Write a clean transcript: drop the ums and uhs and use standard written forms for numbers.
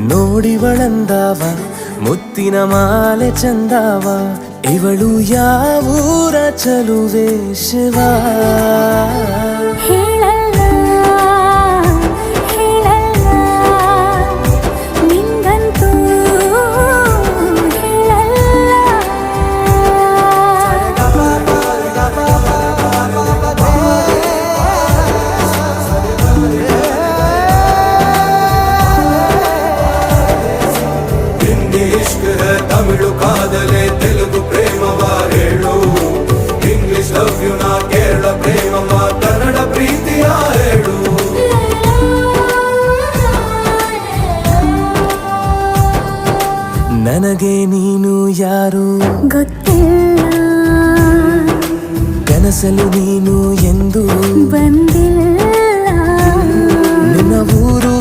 ನೋಡಿವಳಂದಾವ ಮುತ್ತಿನ ಮಾಲೆ ಚಂದಾವ ಇವಳು ಯಾವೂರ ಚಲುವೆ ಶಿವ ಹೇಳಲ್ಲ ಹೇಳಲ್ಲ ನಿಂಗಂತೂ ತಮಿಳು ಕಾದಲೆ ತೆಲುಗು ಪ್ರೇಮವ ಹೇಳು ಇಂಗ್ಲಿಷ್ ಲವ್ ಯು ನಾ ಕೇರಳ ಪ್ರೇಮವ ಕನ್ನಡ ಪ್ರೀತಿಯ ಹೇಳು ನನಗೆ ನೀನು ಯಾರು ಗೊತ್ತಿಲ್ಲ ಕನಸಲು ನೀನು ಎಂದು ಬಂದಿಲ್ಲ ನಿನ್ನ ಊರು